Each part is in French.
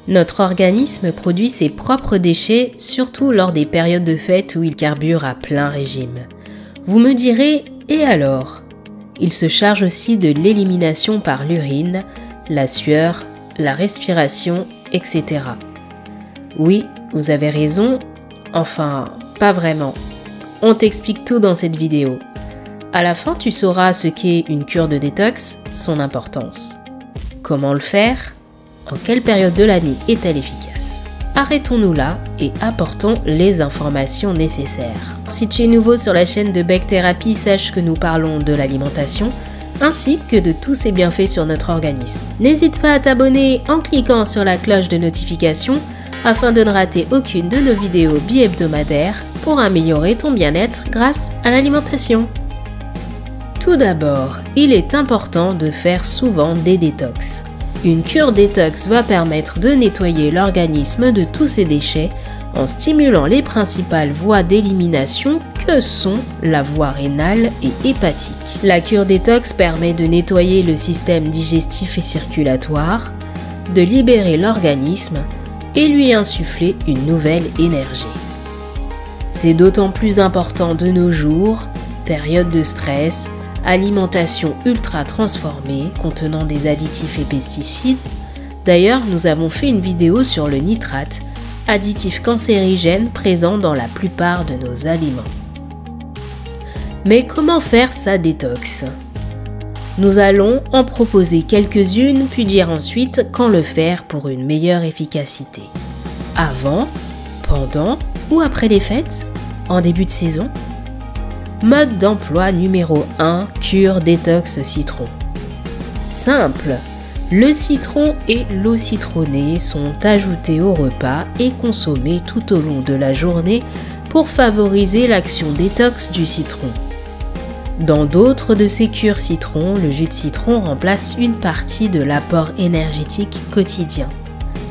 Notre organisme produit ses propres déchets, surtout lors des périodes de fête où il carbure à plein régime. Vous me direz, et alors? Il se charge aussi de l'élimination par l'urine, la sueur, la respiration, etc. Oui, vous avez raison, enfin, pas vraiment. On t'explique tout dans cette vidéo. À la fin, tu sauras ce qu'est une cure de détox, son importance. Comment le faire? En quelle période de l'année est-elle efficace? Arrêtons-nous là et apportons les informations nécessaires. Si tu es nouveau sur la chaîne de Bec Thérapie, sache que nous parlons de l'alimentation ainsi que de tous ses bienfaits sur notre organisme. N'hésite pas à t'abonner en cliquant sur la cloche de notification afin de ne rater aucune de nos vidéos bi-hebdomadaires pour améliorer ton bien-être grâce à l'alimentation. Tout d'abord, il est important de faire souvent des détox. Une cure détox va permettre de nettoyer l'organisme de tous ses déchets en stimulant les principales voies d'élimination que sont la voie rénale et hépatique. La cure détox permet de nettoyer le système digestif et circulatoire, de libérer l'organisme et lui insuffler une nouvelle énergie. C'est d'autant plus important de nos jours, période de stress, alimentation ultra transformée contenant des additifs et pesticides. D'ailleurs, nous avons fait une vidéo sur le nitrate, additif cancérigène présent dans la plupart de nos aliments. Mais comment faire sa détox? Nous allons en proposer quelques-unes puis dire ensuite quand le faire pour une meilleure efficacité. Avant, pendant ou après les fêtes? En début de saison? Mode d'emploi numéro 1, cure détox citron. Simple, le citron et l'eau citronnée sont ajoutés au repas et consommés tout au long de la journée pour favoriser l'action détox du citron. Dans d'autres de ces cures citron, le jus de citron remplace une partie de l'apport énergétique quotidien.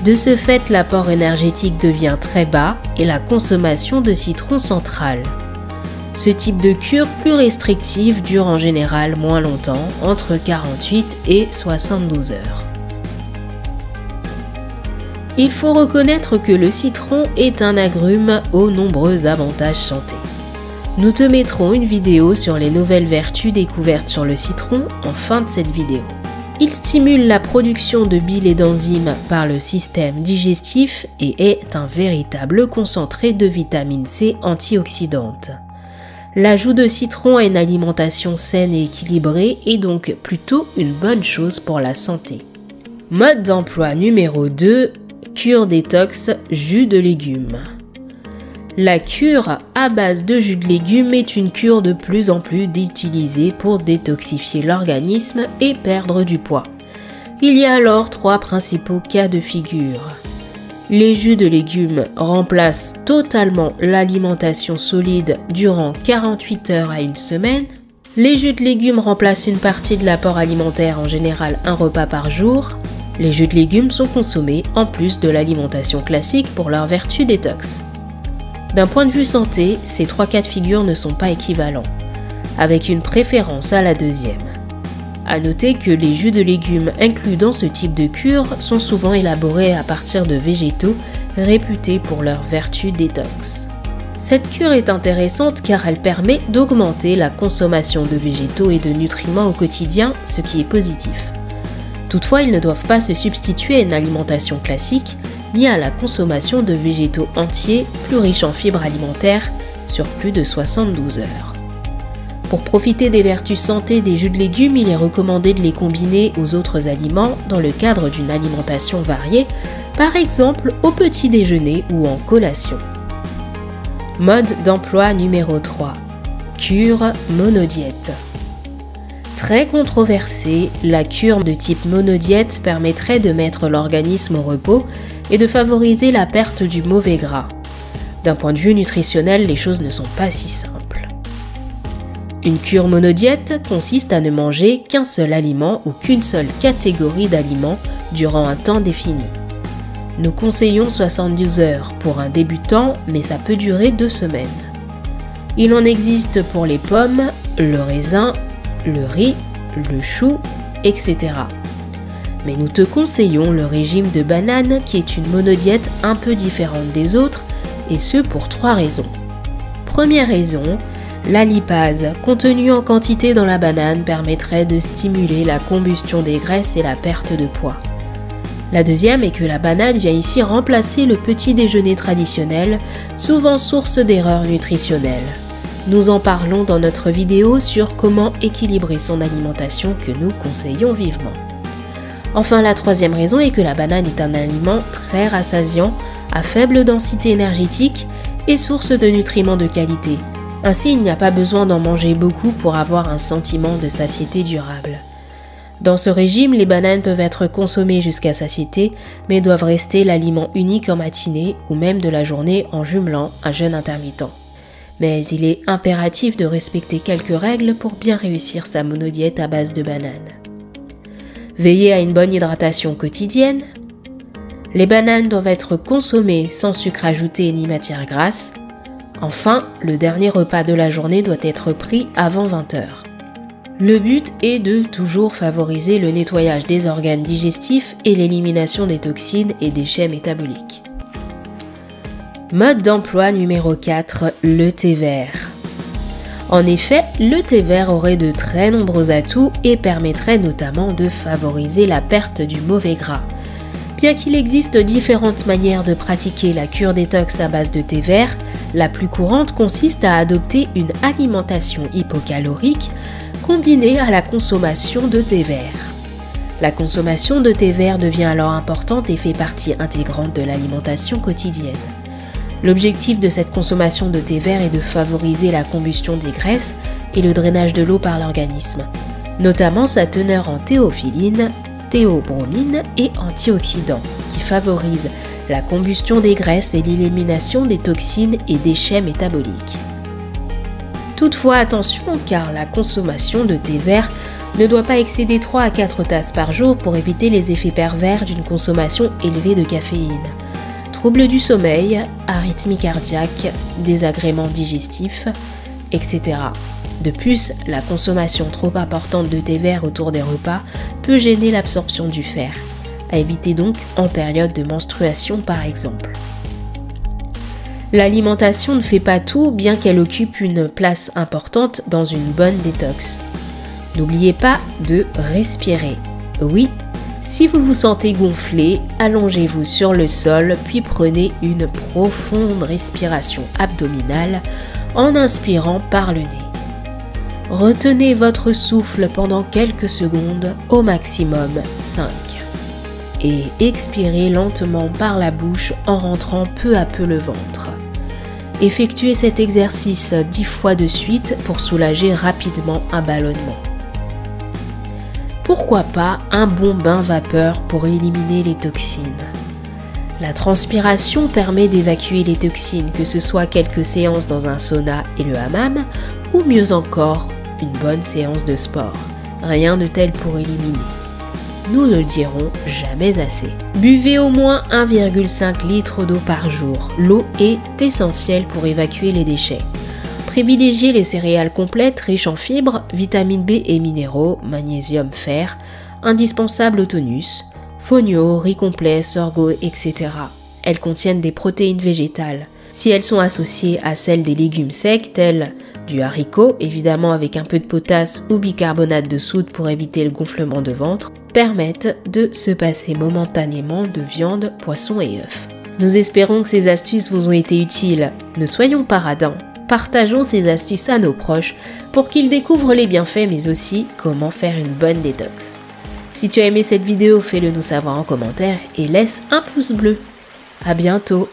De ce fait, l'apport énergétique devient très bas et la consommation de citron centrale. Ce type de cure plus restrictive dure en général moins longtemps, entre 48 et 72 heures. Il faut reconnaître que le citron est un agrume aux nombreux avantages santé. Nous te mettrons une vidéo sur les nouvelles vertus découvertes sur le citron en fin de cette vidéo. Il stimule la production de bile et d'enzymes par le système digestif et est un véritable concentré de vitamine C antioxydante. L'ajout de citron à une alimentation saine et équilibrée est donc plutôt une bonne chose pour la santé. Mode d'emploi numéro 2, cure détox jus de légumes. La cure à base de jus de légumes est une cure de plus en plus utilisée pour détoxifier l'organisme et perdre du poids. Il y a alors 3 principaux cas de figure. Les jus de légumes remplacent totalement l'alimentation solide durant 48 heures à une semaine. Les jus de légumes remplacent une partie de l'apport alimentaire, en général un repas par jour. Les jus de légumes sont consommés en plus de l'alimentation classique pour leur vertu détox. D'un point de vue santé, ces 3 cas de figure ne sont pas équivalents, avec une préférence à la deuxième. À noter que les jus de légumes inclus dans ce type de cure sont souvent élaborés à partir de végétaux réputés pour leur vertu détox. Cette cure est intéressante car elle permet d'augmenter la consommation de végétaux et de nutriments au quotidien, ce qui est positif. Toutefois, ils ne doivent pas se substituer à une alimentation classique ni à la consommation de végétaux entiers plus riches en fibres alimentaires sur plus de 72 heures. Pour profiter des vertus santé des jus de légumes, il est recommandé de les combiner aux autres aliments dans le cadre d'une alimentation variée, par exemple au petit déjeuner ou en collation. Mode d'emploi numéro 3. Cure monodiète. Très controversée, la cure de type monodiète permettrait de mettre l'organisme au repos et de favoriser la perte du mauvais gras. D'un point de vue nutritionnel, les choses ne sont pas si simples. Une cure monodiète consiste à ne manger qu'un seul aliment ou qu'une seule catégorie d'aliments durant un temps défini. Nous conseillons 72 heures pour un débutant, mais ça peut durer 2 semaines. Il en existe pour les pommes, le raisin, le riz, le chou, etc. Mais nous te conseillons le régime de banane qui est une monodiète un peu différente des autres, et ce pour 3 raisons. Première raison, la lipase contenue en quantité dans la banane permettrait de stimuler la combustion des graisses et la perte de poids. La deuxième est que la banane vient ici remplacer le petit déjeuner traditionnel, souvent source d'erreurs nutritionnelles. Nous en parlons dans notre vidéo sur comment équilibrer son alimentation que nous conseillons vivement. Enfin, la troisième raison est que la banane est un aliment très rassasiant, à faible densité énergétique et source de nutriments de qualité. Ainsi, il n'y a pas besoin d'en manger beaucoup pour avoir un sentiment de satiété durable. Dans ce régime, les bananes peuvent être consommées jusqu'à satiété, mais doivent rester l'aliment unique en matinée ou même de la journée en jumelant un jeûne intermittent. Mais il est impératif de respecter quelques règles pour bien réussir sa monodiète à base de bananes. Veillez à une bonne hydratation quotidienne. Les bananes doivent être consommées sans sucre ajouté ni matière grasse. Enfin, le dernier repas de la journée doit être pris avant 20 h. Le but est de toujours favoriser le nettoyage des organes digestifs et l'élimination des toxines et déchets métaboliques. Mode d'emploi numéro 4, le thé vert. En effet, le thé vert aurait de très nombreux atouts et permettrait notamment de favoriser la perte du mauvais gras. Bien qu'il existe différentes manières de pratiquer la cure détox à base de thé vert, la plus courante consiste à adopter une alimentation hypocalorique combinée à la consommation de thé vert. La consommation de thé vert devient alors importante et fait partie intégrante de l'alimentation quotidienne. L'objectif de cette consommation de thé vert est de favoriser la combustion des graisses et le drainage de l'eau par l'organisme, notamment sa teneur en théophylline, théobromine et antioxydants, qui favorisent la combustion des graisses et l'élimination des toxines et déchets métaboliques. Toutefois, attention, car la consommation de thé vert ne doit pas excéder 3 à 4 tasses par jour pour éviter les effets pervers d'une consommation élevée de caféine. Troubles du sommeil, arythmie cardiaque, désagréments digestifs, etc. De plus, la consommation trop importante de thé vert autour des repas peut gêner l'absorption du fer. À éviter donc en période de menstruation par exemple. L'alimentation ne fait pas tout, bien qu'elle occupe une place importante dans une bonne détox. N'oubliez pas de respirer. Oui, si vous vous sentez gonflé, allongez-vous sur le sol, puis prenez une profonde respiration abdominale en inspirant par le nez. Retenez votre souffle pendant quelques secondes, au maximum 5. Et expirez lentement par la bouche en rentrant peu à peu le ventre. Effectuez cet exercice 10 fois de suite pour soulager rapidement un ballonnement. Pourquoi pas un bon bain vapeur pour éliminer les toxines? La transpiration permet d'évacuer les toxines, que ce soit quelques séances dans un sauna et le hammam, ou mieux encore, une bonne séance de sport. Rien de tel pour éliminer. Nous ne le dirons jamais assez. Buvez au moins 1,5 litre d'eau par jour. L'eau est essentielle pour évacuer les déchets. Privilégiez les céréales complètes riches en fibres, vitamine B et minéraux, magnésium, fer, indispensables au tonus, fonio, riz complet, sorgho, etc. Elles contiennent des protéines végétales. Si elles sont associées à celles des légumes secs tels du haricot, évidemment avec un peu de potasse ou bicarbonate de soude pour éviter le gonflement de ventre, permettent de se passer momentanément de viande, poisson et œufs. Nous espérons que ces astuces vous ont été utiles. Ne soyons pas radins. Partageons ces astuces à nos proches pour qu'ils découvrent les bienfaits mais aussi comment faire une bonne détox. Si tu as aimé cette vidéo, fais-le nous savoir en commentaire et laisse un pouce bleu. À bientôt!